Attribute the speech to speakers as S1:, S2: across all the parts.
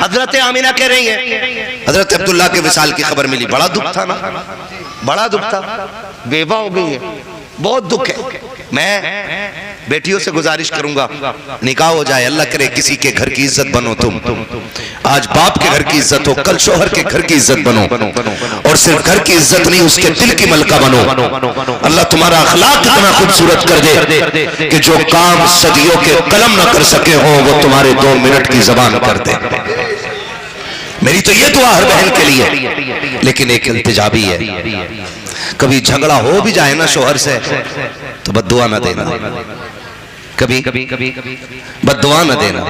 S1: हजरत आमिना कह रही है हजरत अब्दुल्ला के विसाल की खबर मिली, बड़ा दुख था ना, बड़ा दुख था, बेवा हो गई है, बहुत दुख है। मैं बेटियों से गुजारिश करूंगा निकाह हो जाए, अल्लाह करे किसी के घर की इज्जत बनो तुम। आज बाप के घर की इज्जत हो, कल शोहर के घर की इज्जत बनो, और सिर्फ घर की इज्जत नहीं उसके दिल की मलका बनो। अल्लाह तुम्हारा अखलाक इतना खूबसूरत कर दे कि जो काम सदियों के कलम न कर सके हो वो तुम्हारे 2 मिनट की जबान कर दे। मेरी तो ये दुआ हर बहन के लिए। लेकिन एक इल्तिजा भी है, कभी झगड़ा हो भी जाए ना शोहर से तो बद्दुआ न देना, कभी बद्दुआ न देना।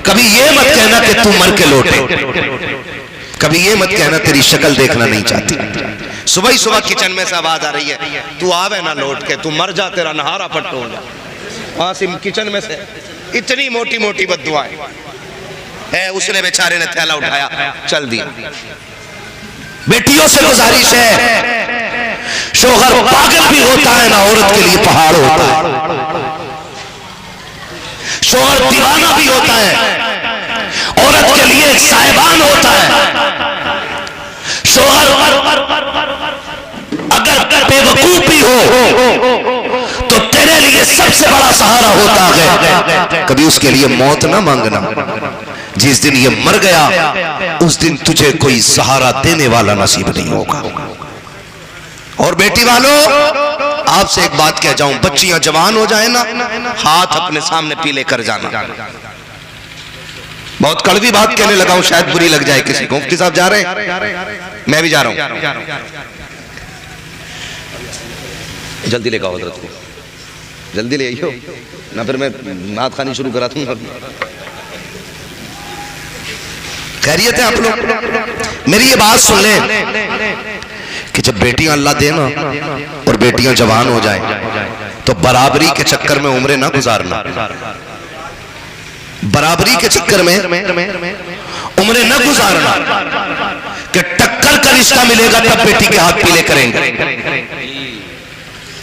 S1: कभी ये मत कहना कि तू मर के लौटे, कभी ये मत कहना तेरी शक्ल देखना नहीं चाहती। सुबह ही सुबह किचन में से आवाज आ रही है तू आवे ना लौट के, तू मर जा, तेरा नहारा पट्टो हो जा। वहां से किचन में से इतनी मोटी मोटी बद्दुआएं है। उसने बेचारे ने थैला उठाया चल दिया। बेटियों से गुजारिश है, शोहर पागल भी होता है ना औरत के लिए पहाड़ होता है, शोहर दीवाना भी होता है औरत के लिए एक साहिबान होता है। शोहर अगर बेवकूफ भी हो तो तेरे लिए सबसे बड़ा सहारा होता है। कभी उसके लिए मौत ना मांगना, जिस दिन ये मर गया उस दिन तुझे कोई सहारा देने वाला नसीब नहीं होगा। और बेटी वालों आपसे एक बात कह जाऊं, बच्चियां जवान हो जाए ना हाथ अपने सामने पीले कर जाना। बहुत कड़वी बात कहने लगा हूं, शायद बुरी लग जाए किसी को। मुफ्ती साहब जा रहे हैं, मैं भी जा रहा हूं, जल्दी लेकर आओ हजरत को, जल्दी ले आइयो ना, फिर मैं नात खानी शुरू करा दूंगा। खैरियत है आप लोग? मेरी ये बात सुन ले कि जब बेटियां अल्लाह दे ना और बेटियां जवान हो जाए तो बराबरी के चक्कर में उम्रें ना गुजारना, बराबरी के चक्कर में उम्रें न गुजारना कि टक्कर का रिश्ता मिलेगा तब बेटी के हाथ पीले करेंगे।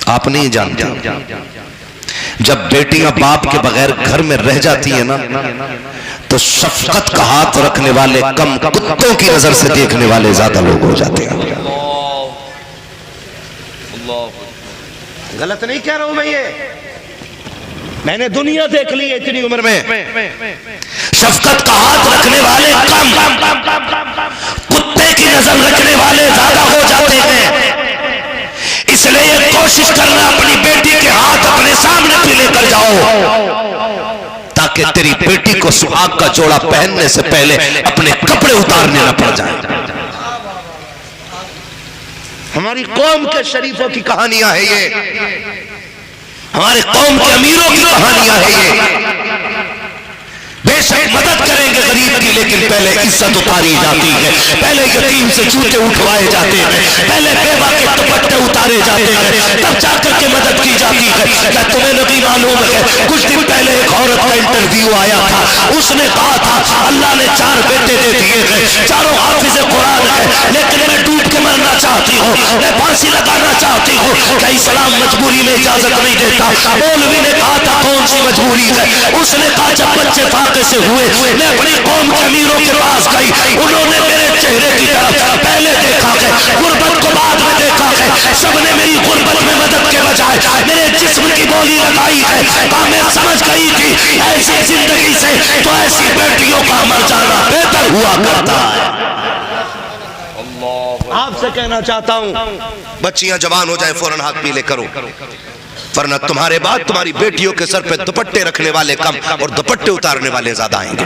S1: आप नहीं जानते, जब बेटियां बाप के बगैर घर में रह जाती है ना तो शफकत का हाथ रखने वाले कम, कुत्तों की नजर से देखने वाले ज्यादा लोग हो जाते हैं। गलत नहीं कह रहा हूं मैं, ये मैंने दुनिया देख ली है इतनी उम्र में। शफकत का हाथ रखने वाले कम, कुत्ते की नजर रखने वाले ज्यादा हो जाते हैं। इसलिए कोशिश करना अपनी बेटी के हाथ अपने सामने भी लेकर जाओ ताकि तेरी बेटी को सुहाग का जोड़ा पहनने से पहले अपने कपड़े उतारने न पड़ जाए। हमारी कौम के शरीफों की कहानियां है ये, हमारे कौम के अमीरों की कहानियां है ये। बेशक मदद करेंगे गरीब की, लेकिन पहले इज्जत उतारी जाती है, पहले यतीम से जूते उठवाए जाते हैं, पहले बेवा के दुपट्टे उतारे जाते हैं, तब जाकर के मदद की जाती है। क्या तुम्हें नहीं मालूम है कुछ दिन पहले एक औरत का इंटरव्यू आया था, उसने कहा था अल्लाह ने 4 बेटे दे दिए हैं, चारों हाफिज कुरान है, लेकिन मैं डूब के मरना चाहती हूँ, मैं फांसी लगाना चाहती हूँ। क्या इस्लाम मजबूरी में इजाजत नहीं देता? मौलवी ने कहा था कौन सी मजबूरी है? उसने कहा जब बच्चे फाके से हुए मैं अपनी कौम के अमीरों के पास गई, उन्होंने मेरे चेहरे की तरफ पहले देखा है, गुर्बत को बाद में देखा है, सबने मेरी गुर्बत में मदद के बजाय मेरे जिस्म की बोली लगाई है। कहा मैं समझ गई थी ऐसी जिंदगी से तो ऐसी बेटियों का मर जाना बेहतर हुआ करता है। आपसे कहना चाहता हूं बच्चियां जवान हो जाए फौरन हाथ पीले करो, वरना तुम्हारे बाद तुम्हारी बेटियों के सर पे दुपट्टे रखने वाले कम और दुपट्टे उतारने वाले ज्यादा आएंगे।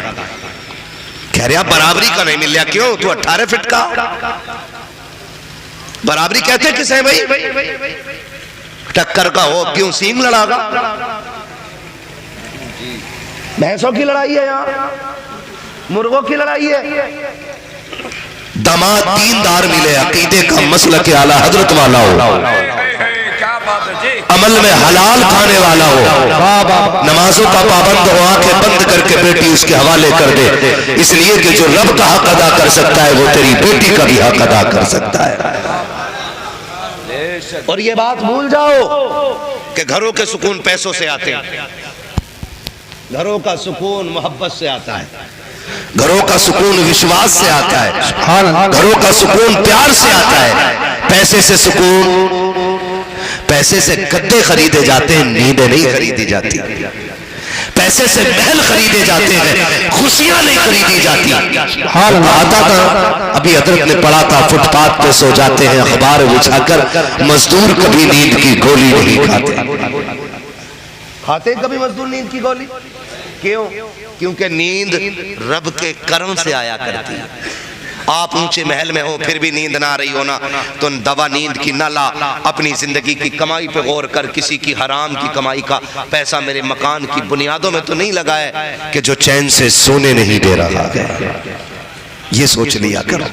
S1: कह रहे बराबरी का नहीं मिल रहा, क्यों? तू 18 फीट का, बराबरी कहते किसे है भाई? टक्कर का हो, क्यों सींग लड़ागा? भैंसों की लड़ाई है यहाँ, मुर्गों की लड़ाई है। दामाद दीनदार मिले, अकीदे का मसला के आला हजरत वाला हो, अमल में हलाल खाने वाला हो, नमाजों का पाबंद हो, आंखें बंद करके बेटी उसके हवाले कर दे, इसलिए कि जो रब का हक अदा कर सकता है वो तेरी बेटी का भी हक अदा कर सकता है। और ये बात भूल जाओ कि घरों के सुकून पैसों से आते हैं, घरों का सुकून मोहब्बत से आता है। घरों का सुकून विश्वास से आता है, घरों का सुकून प्यार से आता है। पैसे से सुकून, पैसे से गद्दे खरीदे जाते हैं, नींदें नहीं खरीदी जाती। पैसे से महल खरीदे जाते हैं, खुशियां नहीं खरीदी जाती। आता था अभी हजरत ने पढ़ा था, फुटपाथ पे सो जाते हैं अखबार बिछाकर, मजदूर कभी नींद की गोली नहीं खाते कभी मजदूर नींद की गोली। क्यों? क्योंकि नींद रब के कर्म से आया करती है। आप ऊंचे महल में हो फिर भी नींद ना आ रही हो ना, तो दवा नींद की ना ला, अपनी जिंदगी की कमाई पे गौर कर। किसी की हराम की कमाई का पैसा मेरे मकान की बुनियादों में तो नहीं लगा है कि जो चैन से सोने नहीं दे रहा है। ये सोच लिया करो।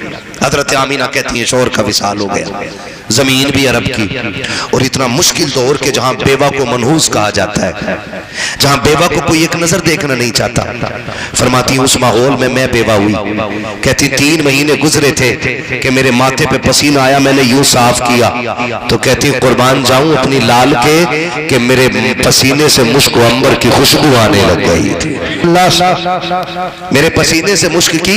S1: हजरत आमीना कहती है शौहर का विसाल हो गया, जमीन भी अरब की, और इतना मुश्किल दौर के जहां बेवा को मनहूस कहा जाता है, जहां बेवा को कोई एक नजर देखना नहीं चाहता। फरमाती उस माहौल में मैं बेवा हुई। कहती 3 महीने गुजरे थे कि मेरे माथे पे पसीना आया, मैंने यूं साफ किया तो कहती कुर्बान जाऊं अपनी लाल के कि मेरे पसीने से मुश्क अंबर की खुशबू आने लग गई थी। मेरे पसीने से मुश्क की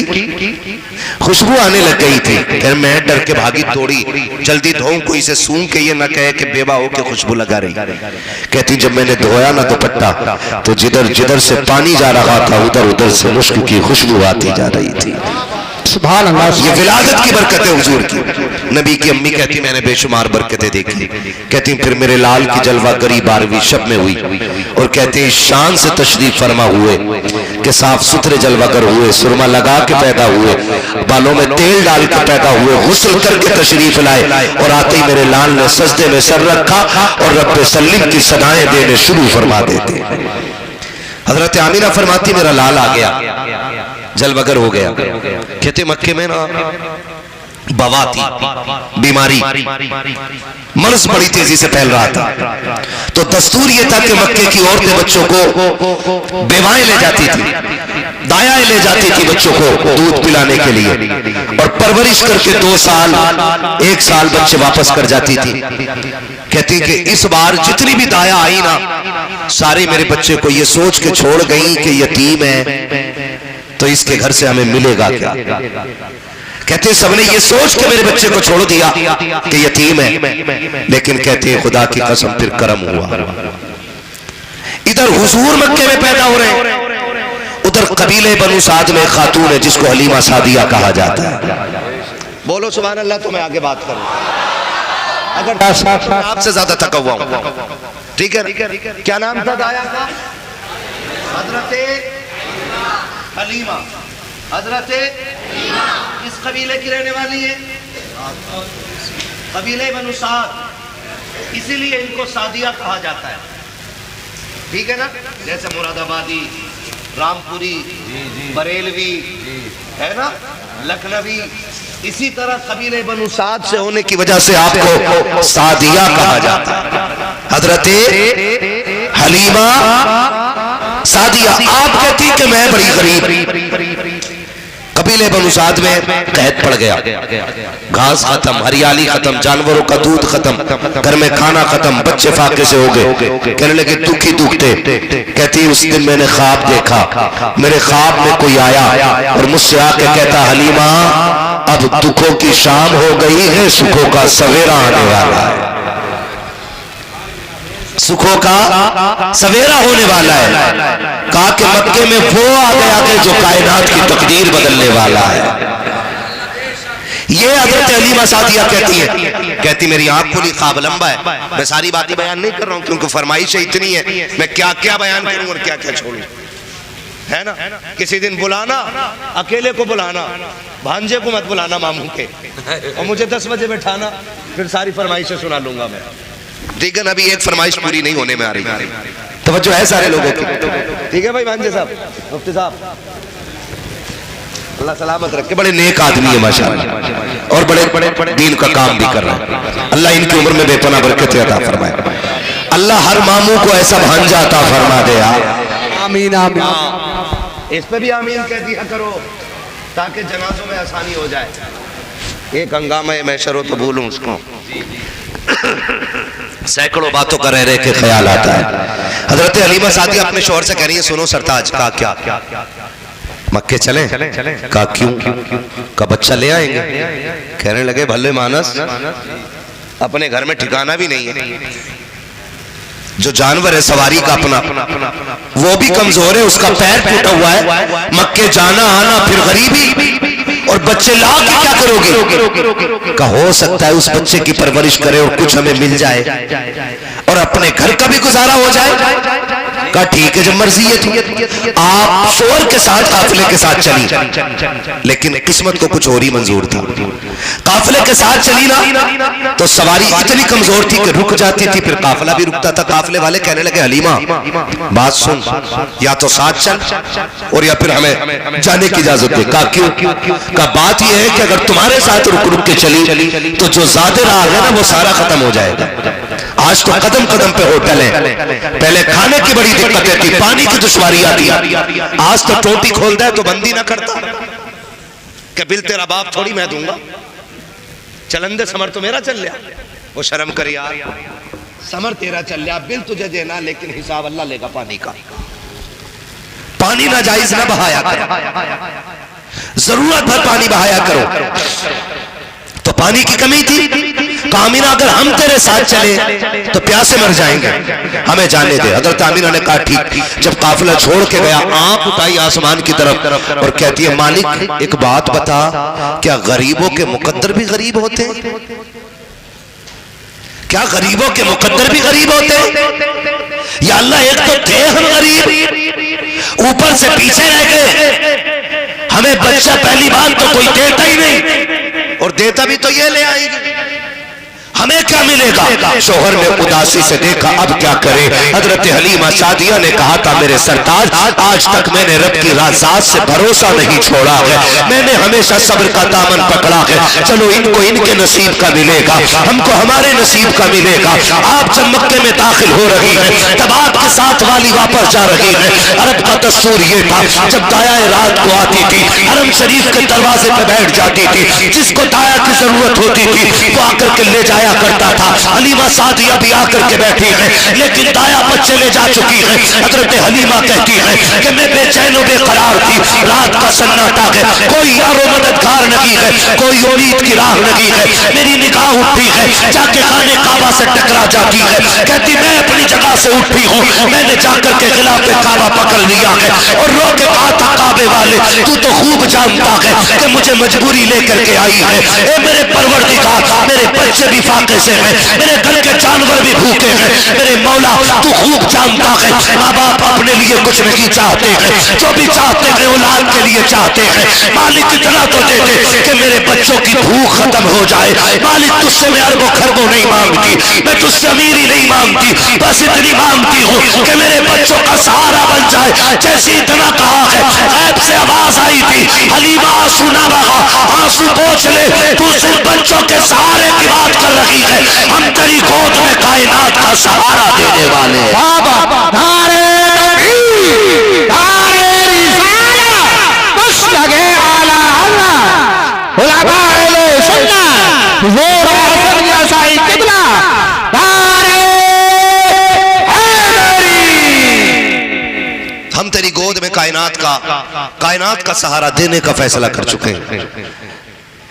S1: खुशबू आने लग गई थी। फिर मैं डर के भागी, तोड़ी, जल्दी धोऊं कोई से सूंघ के ये ना कहे कि बेवा हो के खुशबू लगा रही। कहती जब मैंने धोया ना दुपट्टा तो जिधर जिधर से पानी जा रहा था उधर उधर से मुश्क की खुशबू आती जा रही थी। सुभान अल्लाह। ये विलादत की बरकत है हुजूर की। नबी की अम्मी कहती मैंने बेशुमार बरकतें देखी। कहती फिर मेरे लाल की जलवा करी 12वीं शब में हुई, और कहते शान से तशरीफ फरमा हुए कि साफ सुथरे जलवागर हुए, सुरमा लगा के पैदा हुए, बालों में तेल डाल के पैदा हुए, गुस्ल करके तशरीफ लाए, और आते ही मेरे लाल ने सजदे में सर रखा और रब्बे सल्लिम की सदाएं देने शुरू फरमा देते। हजरत आमीना फरमाती मेरा लाल आ गया, जलवगर हो गया। कहते मक्के में ना बवा थी, बीमारी, मर्ज बड़ी तेजी से फैल रहा था। तो दस्तूर ये था कि मक्के की औरतें बच्चों को बेवाएं ले जाती थी, दायाएं ले जाती थी बच्चों को दूध पिलाने के लिए, और परवरिश करके 2 साल 1 साल बच्चे वापस कर जाती थी। कहती कि इस बार जितनी भी दाया आई ना, सारे मेरे बच्चे को ये सोच के छोड़ गई कि यतीम है तो इसके घर से हमें मिलेगा क्या। कहते सबने ये सोच के मेरे बच्चे को छोड़ दिया कि यतीम है, लेकिन कहते हैं खुदा की कसम फिर करम हुआ। इधर हुजूर मक्के में पैदा हो रहे, उधर कबीले बनु साद में खातून है जिसको हलीमा सादिया कहा जाता है। बोलो सुभान अल्लाह। तो मैं आगे बात करूं, अगर आपसे ज्यादा थका हुआ हूं, ठीक है। क्या नाम था दाया का? हजरत हलीमा। हजरत किस कबीले की रहने वाली है? कबीले बनु साद, इसीलिए इनको सादिया कहा जाता है, ठीक है ना। जैसे मुरादाबादी, रामपुरी, बरेलवी है ना, लखनवी, इसी तरह कबीले बनु साद से होने की वजह से आपको सादिया कहा जाता है। हजरत हलीमा सादिया। आप कहती कि मैं बड़ी गरीब, कबीले बनु साद में कहत पड़ गया, घास खत्म, हरियाली खत्म, जानवरों का दूध खत्म, घर में खाना खत्म, बच्चे फाके से हो गए। कहने लगे दुख ही दुखते। कहती उस दिन मैंने ख्वाब देखा, मेरे ख्वाब में कोई आया और मुझसे आके कहता हलीमा अब दुखों की शाम हो गई है, सुखों का सवेरा आने वाला है, सुखों का सवेरा होने वाला है। कहा कि मक्के में वो आ गया कि जो कायनात की तकदीर बदलने वाला है। ये हजरत हलीमा सादिया कहती है। कहती मेरी आंख खुली, ख्वाब लंबा है, मैं सारी बातें बयान नहीं कर रहा हूं क्योंकि फरमाइशें इतनी है, मैं क्या क्या बयान करूं और क्या क्या छोड़ूं, है ना। किसी दिन बुलाना, अकेले को बुलाना, भांजे को मत बुलाना मामू के, और मुझे 10 बजे बैठाना, फिर सारी फरमाइशें सुना लूंगा मैं। ठीक है ना। अभी एक फरमाइश पूरी नहीं होने में आ रही, तवज्जो है सारे लोगों की, ठीक है भाई भांजे साहब, मुफ्ती साहब, अल्लाह सलामत रखे। बड़े नेक आदमी है माशाअल्लाह, और बड़े दीन का काम भी कर रहे हैं। अल्लाह इनकी उम्र में बेपनाह बरकत अता फरमाए। अल्लाह हर मामू को ऐसा भांजा अता फरमा दे। आमीन आमीन। इस पे भी आमीन कह दिया करो ताकि जनाजों में आसानी हो जाए। एक हंगामा महशर हो तो भूलूं उसको, सैकड़ों बातों का रह रहे के ख्याल आता है। हजरत हलीमा सादिया अपने शौहर से कह रही है सुनो सरताज का क्या, मक्के चले? कहा क्यों? का बच्चा ले आएंगे। कहने लगे भले मानस, अपने घर में ठिकाना भी नहीं है, जो जानवर है सवारी का अपना वो भी कमजोर है, उसका पैर टूटा हुआ है, मक्के जाना आना फिर गरीबी और बच्चे ला के क्या करोगे? का हो सकता है उस बच्चे की परवरिश करे और कुछ हमें मिल जाए और अपने घर का भी गुजारा हो जाए। का ठीक है, जब मर्जी है तो आप शोर के साथ काफिले के साथ चली, लेकिन किस्मत को कुछ और ही मंजूर था। काफिले के साथ चली ना तो सवारी इतनी कमजोर थी कि रुक जाती थी, फिर काफिला भी रुकता था। काफिले वाले कहने लगे हलीमा बात सुन, या तो साथ चल और या फिर हमें जाने की इजाजत दे। का क्यों? का बात यह है कि अगर तुम्हारे साथ रुक रुक के चली तो जो ज्यादा राह है ना वो सारा खत्म हो जाएगा। आज तो कदम कदम पे होटल है, पहले खाने की बड़ी दिक्कतें थी, पानी की दुश्वारी आती, आज तो टोटी खोलता है तो बंदी ना करता कि बिल तेरा बाप थोड़ी मैं दूंगा, चलंदे समर तो मेरा चल लिया। वो शर्म कर यार, समर तेरा चल लिया, बिल तुझे देना, लेकिन हिसाब अल्लाह लेगा पानी का। पानी नाजायज ना बहाया करो, जरूरत भर पानी बहाया करो। तो पानी की कमी थी, कामिना अगर हम तेरे साथ चले तो प्यासे मर जाएंगे, हमें जाने दे। हजरत आमिना ने कहा ठीक। जब काफिला छोड़ के गया, आंख उठाई आसमान की तरफ और कहती है मालिक एक बात बता, क्या गरीबों के मुकद्दर भी गरीब होते हैं? क्या गरीबों के मुकद्दर भी गरीब होते हैं? या अल्लाह एक तो थे हम गरीब, ऊपर से पीछे रह गए, हमें बच्चा पहली बात तो कोई देता ही नहीं, और देता भी तो ये ले आएगी, हमें क्या मिलेगा? शोहर ने उदासी से देखा, अब क्या करे? हजरत हलीमा सादिया ने कहा था मेरे सरताज, आज तक मैंने रब की राज़ात से भरोसा नहीं छोड़ा है, मैंने हमेशा सब्र का दामन पकड़ा है। चलो इनको इनके नसीब का मिलेगा, हमको हमारे नसीब का मिलेगा। आप जब मक्के में दाखिल हो रही है तब आपके साथ वाली वापस जा रही है। अरब का दस्तूर ये था, जब दाया रात को आती थी हरम शरीफ के दरवाजे पर बैठ जाती थी, जिसको दाया की जरूरत होती थी वो आकर के ले जाया करता था। हलीमा सादिया भी आकर के बैठी है, लेकिन दाया बच्चे ले जा चुकी है। हजरत हलीमा कहती है कि मैं बेचैन बेकरार थी, रात का सन्नाटा है, कोई यारो मददगार नहीं है, कोई उम्मीद की राह नहीं है। मेरी निगाह उठती है, जाके खाने काबा से टकरा जाती है। कहती मैं अपनी जगह से उठी हूँ, मैंने जाकर के खिलाफ काबा पकड़ लिया है और रो के कहा था काबे वाले तू तो खूब जानता है कि मुझे मजबूरी लेकर के आई है। ए मेरे परवरदिगार, मेरे बच्चे भी फाके से हैं, मेरे घर के जानवर भी भूखे हैं, मेरे मौला तू खूब जानता है माँ बाप अपने लिए कुछ नहीं चाहते हैं, जो भी चाहते हैं औलाद के लिए चाहते हैं। मालिक इतना तो दे दे कि मेरे बच्चों की भूख खत्म हो जाए। मालिक तुझसे मैं अरबों खरबों नहीं मांगती, मैं तुझसे अमीरी नहीं मांगती, बस इतनी मांगती हूँ कि मेरे बच्चों का सहारा बन जाए। जैसे इतना कहा है ऐब से आवाज आई थी हलीमा आंसू ना बहा, आंसू पोंछ ले, तू सिर्फ बच्चों के सहारे की बात कर रही है, हम तेरी गोद में कायनात का सहारा देने वाले। बाबा नारे तकबीर, नारे रिसालत, बस लगे आला अल्लाह, उलमाए सुन्नत, जोर असर जैसाई किबला, नारे हैदरी। हम तेरी गोद में कायनात का सहारा देने का फैसला कर चुके हैं।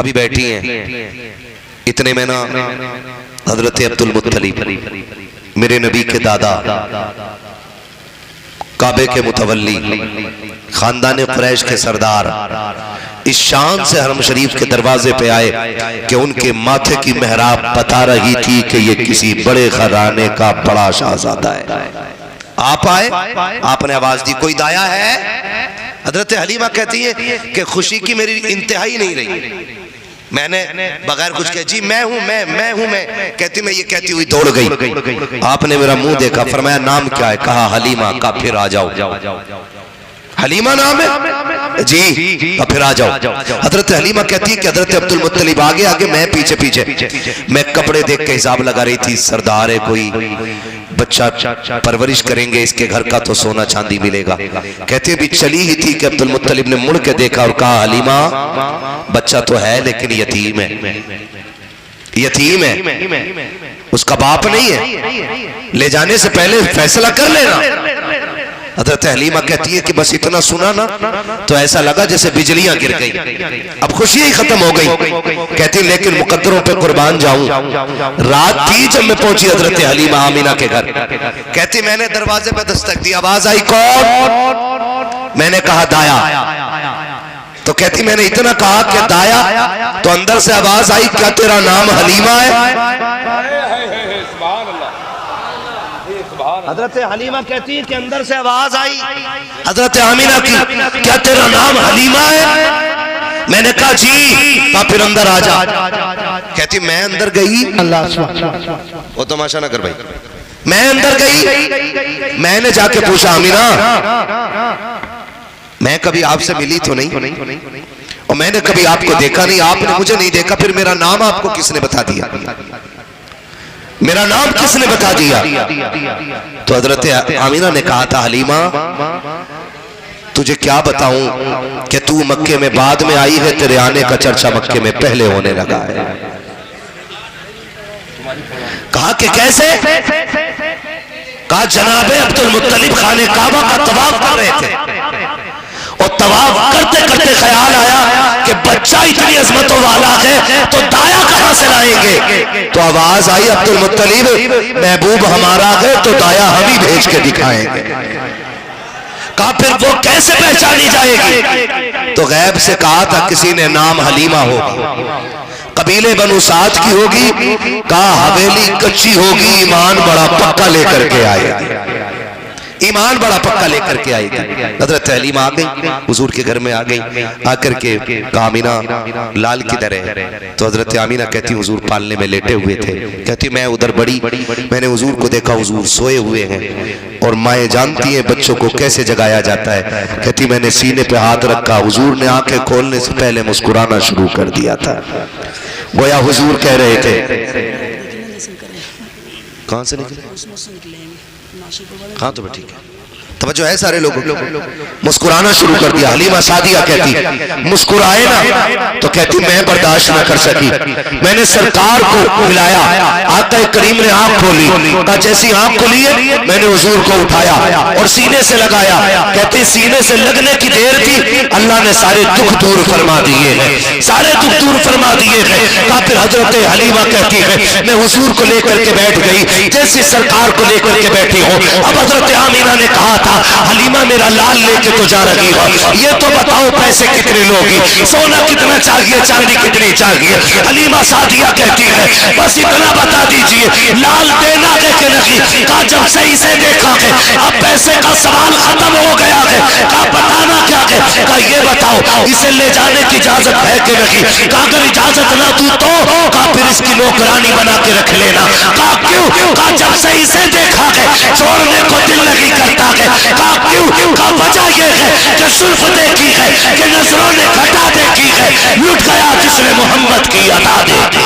S1: अभी बैठी हैं, इतने में ना हजरत अब्दुल मुत्तलिब मेरे नबी के दादा, काबे के मुतवल्ली, खानदान कुरैश के सरदार, इस शान से हरम शरीफ के दरवाजे पे आए कि उनके माथे की मेहराब बता रही थी कि ये किसी बड़े घराने का बड़ा शहजादा है। आप आए, आपने आवाज दी कोई दाया है? हजरत हलीमा कहती है कि खुशी की मेरी इंतहाई नहीं रही, मैंने बगैर कुछ कहे जी मैं हूं, मैं हूं, मैं कहती, मैं ये कहती हुई दौड़ गई। आपने मेरा मुंह देखा, फरमाया नाम क्या है? कहा हलीमा। का फिर आ जाओ। हलीमा नाम है जी, अब फिर आ जाओ। हजरत हलीमा कहती है कि हजरत अब्दुल मुत्तलिब आगे आगे, मैं पीछे पीछे। मैं कपड़े देख के हिसाब लगा रही थी, सरदार है कोई, बच्चा परवरिश करेंगे, इसके घर का तो सोना चांदी मिलेगा। कहते भी चली ही थी कि अब्दुल मुत्तलिब ने मुड़ के देखा और कहा हलीमा बच्चा तो है लेकिन यतीम है, यतीम है, उसका बाप नहीं है, ले जाने से पहले फैसला कर लेना। हजरत हलीमा कहती है कि बस इतना सुना ना तो ऐसा लगा जैसे बिजलियां गिर गई, अब खुशी ही खत्म हो गई। कहती लेकिन मुकद्दरों पे कुर्बान जाऊं, रात थी जब मैं पहुंची हजरत हलीमा आमीना के घर। कहती मैंने दरवाजे पे दस्तक दी, आवाज आई कौन? मैंने कहा दाया। तो कहती मैंने इतना कहा कि दाया, तो अंदर से आवाज आई क्या तेरा नाम हलीमा है? हजरत हलीमा कहती है कि अंदर से आवाज आई हजरत आमीना की, क्या तेरा नाम हलीमा है? मैंने कहा जी। कहा फिर अंदर आ जा। कहती मैं अंदर गई, वो तमाशा ना कर भाई, मैं अंदर गई, मैंने जाके पूछा आमीना मैं कभी आपसे मिली तो नहीं, और मैंने कभी आपको देखा नहीं, आपने मुझे नहीं देखा, फिर मेरा नाम आपको किसने बता दिया? मेरा नाम किसने बता दिया? तो हजरत आमीना ने कहा था हलीमा तुझे क्या बताऊं कि तू मक्के में बाद में आई है, तेरे आने का चर्चा मक्के में पहले होने लगा है। कहा कि कैसे? कहा जनाबे अब्दुल मुत्तलिब खाने काबा का तवाफ कर रहे थे, और तवाफ करते करते ख्याल आया कि बच्चा इतनी अजमतों वाला है तो दाया कहां से लाएंगे? तो आवाज आई अब्दुल मुत्तलिब महबूब हमारा है तो दाया हम ही भेज के दिखाएंगे। कहा फिर वो कैसे पहचानी जाएगी? तो गैब से कहा था किसी ने नाम हलीमा होगी, कबीले बनु साद की होगी, कहा हवेली कच्ची होगी, ईमान बड़ा पक्का लेकर के आएगी, ईमान बड़ा पक्का लेकर के आएगी। हजरत हलीमा आ गई, हुजूर के घर में आ गई, आकर के कहा आमीना लाल किधर है? तो हजरत आमीना कहती हुजूर पालने में लेटे हुए थे। कहती मैं उधर बड़ी, मैंने हुजूर को देखा हुजूर सोए हुए हैं, और माएँ जानती हैं बच्चों को कैसे जगाया जाता है। कहती मैंने सीने पे हाथ रखा, हुजूर ने आंखें खोलने से पहले मुस्कुराना शुरू कर दिया था, गोया हुजूर कह रहे थे कहां से निकले? हाँ तो ठीक है, तवज्जो है सारे लोगों, मुस्कुराना शुरू कर दिया। हलीमा सादिया कहती मुस्कुराए ना, तो कहती मैं बर्दाश्त न कर सकी, मैंने सरकार को मिलाया, आका करीम ने आंख खोली, कहा जैसी आंख खोली है मैंने हुजूर को उठाया और सीने से लगाया। कहती सीने से लगने की देर थी, अल्लाह ने सारे दुख दूर फरमा दिए हैं, सारे दुख दूर फरमा दिए हैं। कहा फिर हजरत हलीमा कहती है मैं हुजूर को लेकर के बैठ गई, जैसी सरकार को लेकर के बैठी हूँ। अब हजरत आमीना ने कहा हलीमा मेरा लाल लेके तो जा रही हो, ये तो बताओ पैसे कितने लोगी, सोना कितना चाहिए, चांदी कितनी चाहिए? हलीमा सादिया कहती है बस इतना बता दीजिए लाल देना है कि नहीं? कहा जब सही से देखा है अब पैसे का सवाल खत्म हो गया है। कहा बताना क्या है? कहा ये बताओ इसे ले जाने की इजाजत है कि नहीं? कहा अगर इजाजत ना दूं तो? कहा फिर इसकी नौकरानी बना के रख लेना। कहा क्यों? कहा जब सही से देखा है छोड़ने को दिल नहीं करता है। कहा क्यों? कहा वजह यह है कि सुल्फ देखी है कि नजरों ने घटा देखी है, लुट गया जिसने मोहम्मद की अता देखी।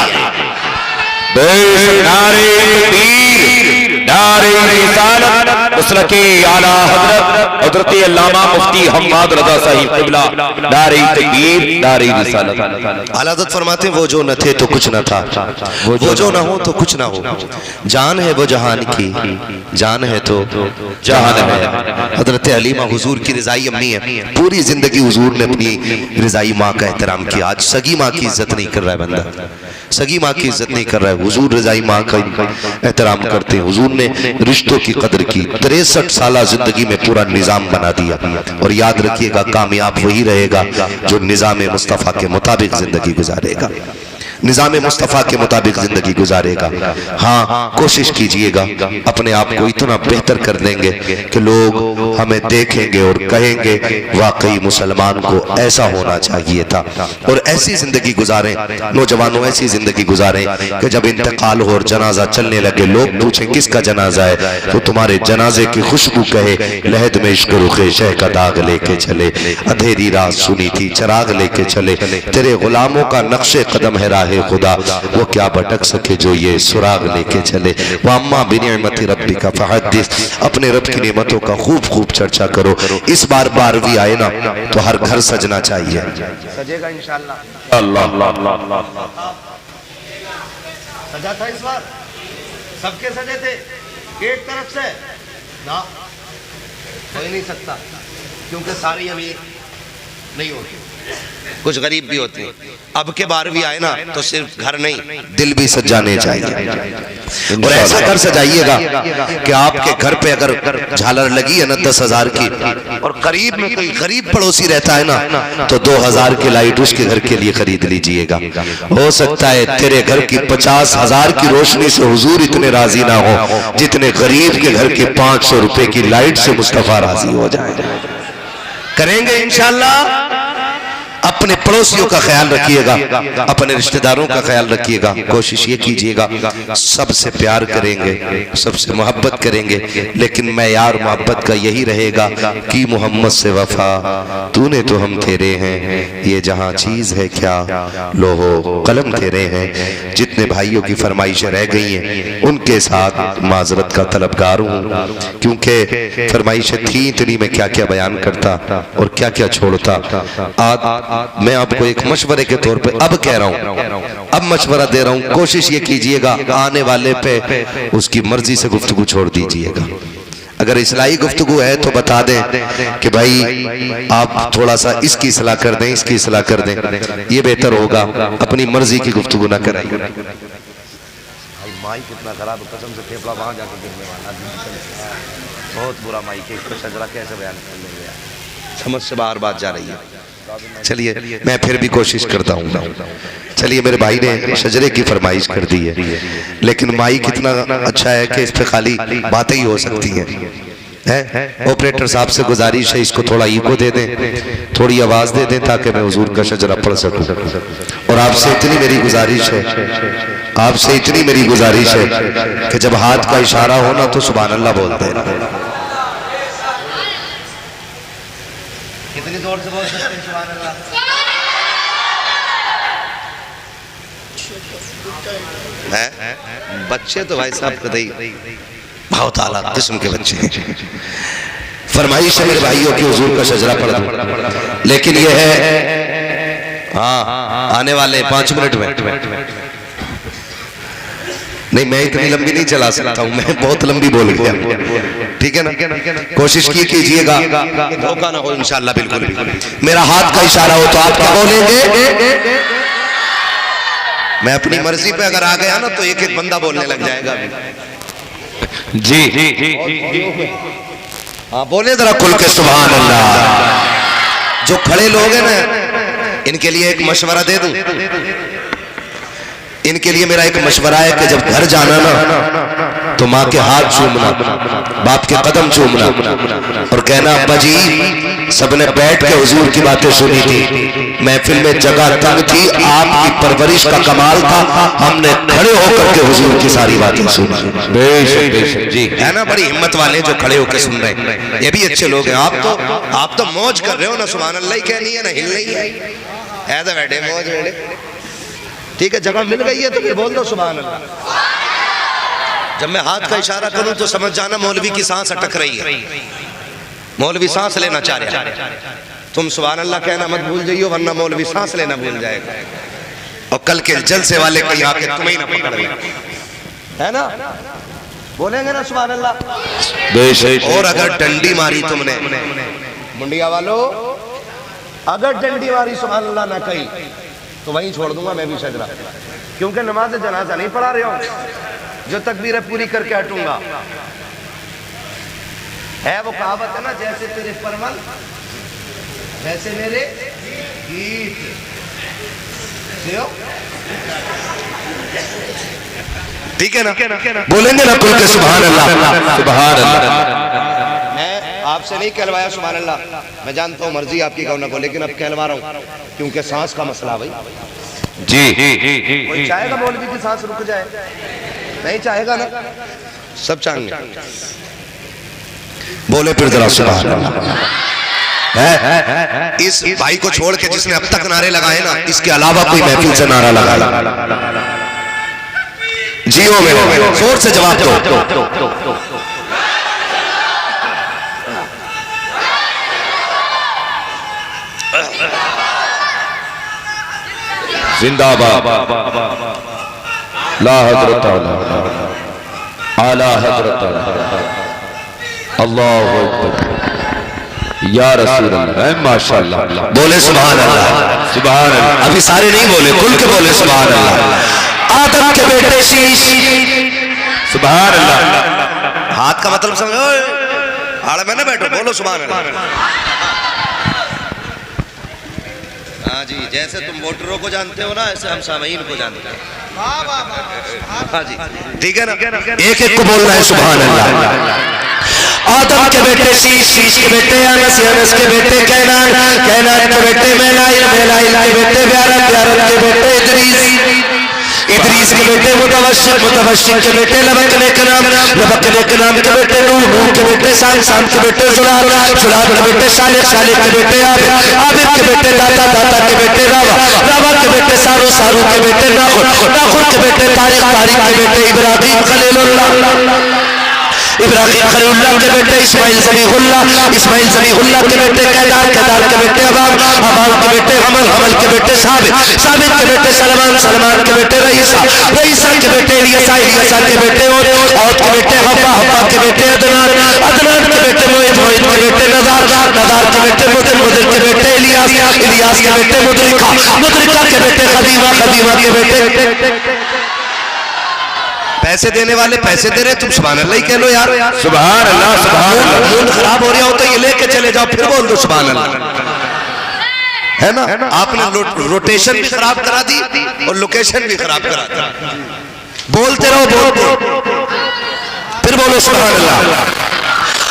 S2: नारे तकबीर, नारे रिसालत, मुसलके आला हजरत हजरत अल्लामा मुफ्ती हम्माद रजा साहिब क़िबला, नारे तकबीर, नारे रिसालत।
S1: आला हज़रत फरमाते वो जो न थे तो कुछ न था, वो जो न हो तो कुछ ना हो, जान है वो जहान की, जान है तो जहान है। हजरत हलीमा हुजूर की रिजाई अम्मी है, पूरी जिंदगी हुजूर ने अपनी रिजाई माँ का एहतराम किया। आज सगी माँ की इज्जत नहीं कर रहा है बंदा, सगी माँ की इज्जत नहीं कर रहा है, हुजूर रजाई माँ का एहतराम करते हैं। हुजूर ने रिश्तों की कदर की, 63 साल जिंदगी में पूरा निजाम बना दिया। और याद रखिएगा कामयाब वही रहेगा जो निजाम मुस्तफ़ा के मुताबिक जिंदगी गुजारेगा, निजाम मुस्तफ़ा के मुताबिक जिंदगी गुजारेगा। हाँ कोशिश कीजिएगा अपने आप को इतना बेहतर कर देंगे कि लोग हमें देखेंगे और कहेंगे वाकई मुसलमान को ऐसा होना चाहिए था। और ऐसी जिंदगी गुजारें नौजवानों, ऐसी जिंदगी गुजारें कि जब इंतकाल हो और जनाजा चलने लगे लोग पूछें किसका जनाजा है, तो तुम्हारे जनाजे की खुशबू कहे लहद में इश्क रुखे शह का दाग लेके चले, अंधेरी रात सुनी थी चराग लेके चले, तेरे गुलामों का नक्शे कदम है राह खुदा, वो क्या भटक सके जो ये सुराग लेके चले। वअम्मा बिनिअमति रब्बिका फहद्दिस, अपने रब की नेमतों का खूब खूब चर्चा करो। इस बार 12वीं आए ना तो हर घर सजना चाहिए, सजेगा इंशाअल्लाह। अल्लाह सजा था इस बार, सबके सजे थे एक तरफ से ना, हो ही नहीं सकता, क्योंकि सारी अमीर नहीं होती, कुछ गरीब भी होती हैं। अब के बार भी आए ना तो सिर्फ घर नहीं, दिल भी सजाने चाहिए। और ऐसा घर सजाइएगा कि आपके घर पे अगर झालर लगी है ना 10,000 की, और करीब में कोई गरीब पड़ोसी रहता है ना, तो 2,000 की लाइट उसके घर के लिए खरीद लीजिएगा। हो सकता है तेरे घर की 50,000 की रोशनी से हुजूर इतने राजी ना हो जितने गरीब के घर की 500 रुपए की लाइट से मुस्तफा राजी हो जाए। करेंगे इंशाअल्लाह। अपने पड़ोसियों का ख्याल रखिएगा, अपने रिश्तेदारों का ख्याल रखिएगा। कोशिश ये कीजिएगा सबसे प्यार करेंगे, सबसे मोहब्बत करेंगे, लेकिन मैं यार मोहब्बत का यही रहेगा कि मोहम्मद से वफा, तूने तो हम तेरे हैं, ये जहां चीज है क्या, लोहो कलम तेरे हैं। जितने भाइयों की फरमाइशें रह गई हैं उनके साथ माजरत का तलबगार हूँ, क्योंकि फरमाइशें थी इतनी, मैं क्या क्या बयान करता और क्या क्या छोड़ता। आज मैं आपको एक मशवरे के तौर पे अब कह रहा हूँ, अब मशवरा दे रहा हूँ, कोशिश ये कीजिएगा आने वाले पे उसकी मर्जी से गुफ्तगू छोड़ दीजिएगा। अगर इस्लाही गुफ्तगू है तो बता दें कि भाई आप थोड़ा सा इसकी इस्लाह कर दें, इसकी इस्लाह कर दें, ये बेहतर होगा। अपनी मर्जी की गुफ्तगू ना कराइए। माइक कितना खराब, कसम से फेफड़ा वहां जाकर गिरने वाला, बहुत बुरा माइक है, इसको शजरा कैसे बयान कर लेंगे, समझ से बाहर बात जा रही है। चलिए मैं फिर भी कोशिश करता हूँ। चलिए मेरे भाई ने शजरे की फरमाइश कर दी है, लेकिन माइक इतना अच्छा है कि इस पे खाली बातें ही हो सकती हैं। ऑपरेटर साहब से गुजारिश है इसको थोड़ा इको दे दें, थोड़ी आवाज दे दें ताकि मैं हुजूर का शजरा पढ़ सकूं। और आपसे इतनी मेरी गुजारिश है, आपसे इतनी मेरी गुजारिश है कि जब हाथ का इशारा हो ना तो सुभान अल्लाह बोलते हैं। कितनी जोर से बोल सकते हैं सुभान अल्लाह? बच्चे तो भाई साहब कतई बहुत आला किस्म के बच्चे हैं। फरमाइश है मेरे भाइयों की हुजूर का शजरा पढ़ दूं, लेकिन ये है हाँ आने वाले 5 मिनट में नहीं, मैं इतनी लंबी नहीं चला सकता हूँ, मैं बहुत लंबी बोल गया, ठीक है ना। कोशिश की कीजिएगा धोखा ना हो इंशाअल्लाह। बिल्कुल मेरा हाथ का इशारा हो तो आप क्या बोलेंगे? मैं अपनी मर्जी पे अगर आ गया ना तो एक एक बंदा बोलने लग जाएगा। जी हाँ बोले जरा खुल के सुभान अल्लाह। जो खड़े लोग हैं ना इनके लिए एक मशवरा दे दूं, इनके लिए मेरा एक मशवरा है कि जब घर जाना ना तो माँ के हाथ चूमना, बाप के कदम चूमना और कहना अब्बा जी सबने बैठ के हुजूर की बातें सुनी थी, महफिल में जगह तंग थी, आपकी परवरिश का कमाल था, हमने खड़े होकर के हुजूर की सारी बातें सुनी। बेशक जी है ना, बड़ी हिम्मत वाले जो खड़े होकर सुन रहे हैं, ये भी अच्छे लोग हैं। आप तो मौज कर रहे हो ना, सुभान अल्लाह ही कहनी है ना, हिल नहीं है, ऐसा बैठे मौज बैठे, ठीक है। जगह मिल गई है तो फिर बोल दो सुभान अल्लाह। जब मैं हाथ का इशारा करूं तो समझ जाना मौलवी की सांस अटक रही है, मौलवी सांस लेना चाह रहा है। तुम सुभान अल्लाह कहना मत भूल जाइयो, वरना मौलवी सांस लेना भूल जाएगा और कल के जलसे वाले कहीं आके तुम्हें ना पकड़ ले, है ना। बोलेंगे ना सुभान अल्लाह। और अगर डंडी मारी तुमने मुंडिया वालों, अगर डंडी मारी सुभान अल्लाह ना कही तो वहीं छोड़ दूंगा मैं भी शजरा, क्योंकि नमाज जनाजा नहीं पढ़ा रहा हूं, जो तकबीरें पूरी करके हटूंगा। है वो कहावत है ना, जैसे तेरे परवल वैसे मेरे गीत। ठीक है ना, बोलेंगे ना खुल के सुभान अल्लाह। सुभान अल्लाह। मैं आपसे नहीं कहलवाया सुभान अल्लाह, मैं जानता हूँ मर्जी आपकी कहो ना को, लेकिन अब कहलवा रहा हूँ क्योंकि सांस का मसला भाई। जी कोई चाहेगा मौलवी की सांस रुक जाए? नहीं चाहेगा ना, सब चाहेंगे। बोले फिर जरा सुभान अल्लाह। इस भाई को छोड़ के जिसने अब तक नारे लगाए ना, इसके अलावा कोई महफिल से नारा लगाए जियो में जोर से जवाब दो। जिंदाबाद ला हजरत आला हजरत अल्लाहु अकबर।
S2: या रसूल अल्लाह, माशाअल्लाह।
S1: बोले सुभान अल्लाह।
S2: सुभान अल्लाह।
S1: अभी सारे नहीं बोले, खुल के बोले सुभान अल्लाह। आदम के बेटे शीश,
S2: सुभान अल्लाह।
S1: हाथ का मतलब समझो, आड़े में ना बैठो, बोलो सुभान अल्लाह। हाँ जी, जैसे तुम वोटरों को जानते हो ना, ऐसे हम सामीन को जानते हैं। हाँ जी, ठीक है ना, एक एक को बोलना है सुभान अल्लाह। आदम के बेटे शीश, शीश के बेटे अनस, अनस के बेटे कैनान, कैनान के बेटे मेलाइल, मेलाइल के बेटे ब्यारत, ब्यारत के बेटे इदरीस, इदरीस के बेटे मुतवश्शिक, मुतवश्शिक के बेटे लबक के नाम, लबक के नाम के बेटे नूह, नूह के बेटे शाम, शाम के बेटे जुलाल, जुलाल के बेटे सालिक, सालिक के बेटे आबिद, आबिद के बेटे दाता, दाता के बेटे रावा, रावा के बेटे सारू, सारू के बेटे नाखुन, नाखुन के बेटे तारिक, तारिक के बेटे इब्राहिम खलीलुल्लाह, इब्राहिम खलीलुल्लाह के बेटे इस्माइल ज़बीहुल्लाह, इस्माइल ज़बीहुल्लाह के बेटे कैदार, कैदार के बेटे अबाब, अबाब के बेटे हमल, हमल के बेटे साबित, साबित के बेटे सलमान, सलमान के बेटे रईसा, रईसा के बेटे इलियसा, इलियसा के बेटे औद के बेटे हव्वा, हव्वा के बेटे अदनान, अदनान के बेटे मोहित, मोहित के बेटे नज़ार, नज़ार के बेटे मुदिर, मुदिर के बेटे इलियास, इलियास के बेटे मुदरिका, मुदरिका के बेटे खदीमा, खदीमा के बेटे। पैसे देने वाले पैसे दे रहे, तुम सुभान अल्लाह ही कह लो यार।
S2: सुभान अल्लाह, सुभान अल्लाह।
S1: मूड खराब हो रहा हो तो ये लेके चले जाओ, फिर बोल दो सुभान अल्लाह, है ना। आपने रोटेशन भी खराब करा दी और लोकेशन भी खराब करा दी। बोलते रहो, बोलते फिर बोलो सुभान अल्लाह।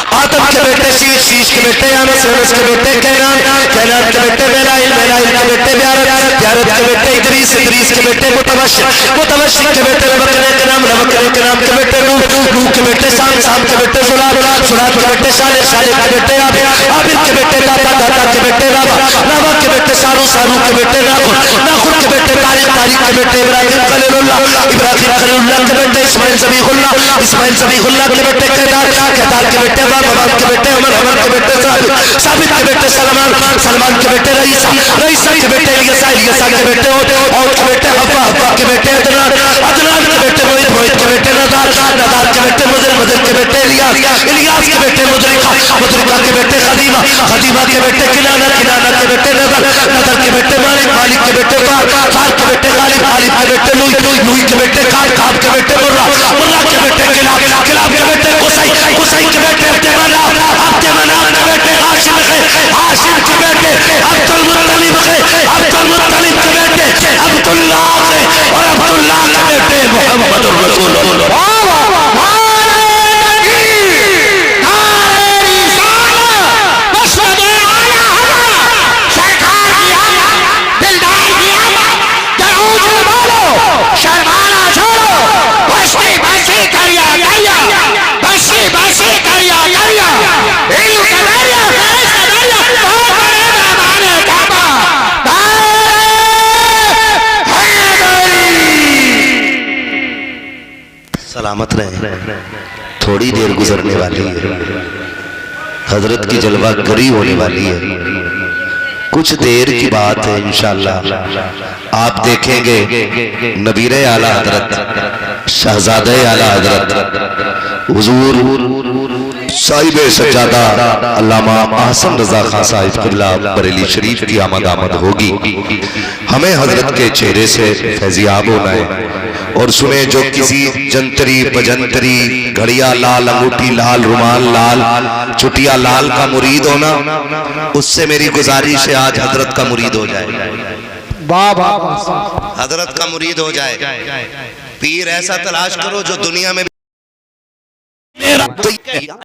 S1: आदम के बेटे शीश, शीश के बेटे अनस, अनस के बेटे कैनान, कैनान के बेटे मेलाइल, मेलाइल के बेटे ब्यारत, ब्यारत के बेटे इदरीस, इदरीस के बेटे मुतवश्शिक, मुतवश्शिक के बेटे लबक के नाम, लबक के नाम के बेटे नूह, नूह के बेटे शाम, शाम के बेटे जुलाल, जुलाल के बेटे सालिक, सालिक के बेटे आबिद, आबिद के बेटे दाता, दाता के बेटे रावा, रावा के बेटे सारू, सारू के बेटे नाखुन, नाखुन के बेटे तारिक, तारिक के बेटे इब्राहिम खलीलुल्लाह, इब्राहिम खलीलुल्लाह के बेटे इस्माइल ज़बीहुल्लाह, इस्माइल ज़बीहुल्लाह के बेटे कैदार, कैदार के बेटे अबाब, अबाब के बेटे हमल, हमल के बेटे साबित, साबित के बेटे सलमान, सलमान के बेटे रईसा, रईसा के बेटे इलियसा, इलियसा के बेटे औद के बेटे हव्वा, हव्वा के बेटे अदनान, अदनान के बेटे मोहित, मोहित के बेटे नज़ार, नज़ार के बेटे मुदिर, मुदिर के बेटे इलियास, इलियास के बेटे मुदरिका, मुदरिका के बेटे खदीमा, खदीमा के बेटे किनाना, किनाना के बेटे नज़र, नज़र के बेटे मालिक, मालिक के बेटे कार, कार के बेटे गालिब, गालिब के बेटे लुई, लुई के बेटे काब, काब के बेटे मुर्रा, मुर्रा के बेटे किलाब, किलाब के बेटे कुसै, कुसै के बेटे अब्दुमनाफ, अब्दुमनाफ के बेटे हाशिम है, हाशिम के बेटे अब्दुल मुत्तलिब है, अब्दुल मुत्तलिब के बेटे अब्दुल्लाह है, और अब्दुल्लाह के बेटे मुहम्मदुर रसूलुल्लाह। सलामत रहे, थोड़ी देर गुजरने वाली है, हजरत की जलवा गरी होने वाली है, कुछ देर की बात है इंशाअल्लाह। आप देखेंगे नबीरे आला हजरत, शहजादे आला हजरत हुजूर साहिब सज्जादा अल्लामा आहसन रजा खान साहिब क़िबला बरेली शरीफ की आमद आमद होगी। हमें हजरत के चेहरे से फैजियाब होना है। और सुने जो किसी जंतरी बजंतरी घड़िया लाल अंगूठी लाल रुमाल लाल चुटिया लाल का मुरीद होना, उससे मेरी गुजारिश है आज हजरत का मुरीद हो जाए, हजरत का मुरीद हो जाए। पीर ऐसा तलाश करो जो दुनिया में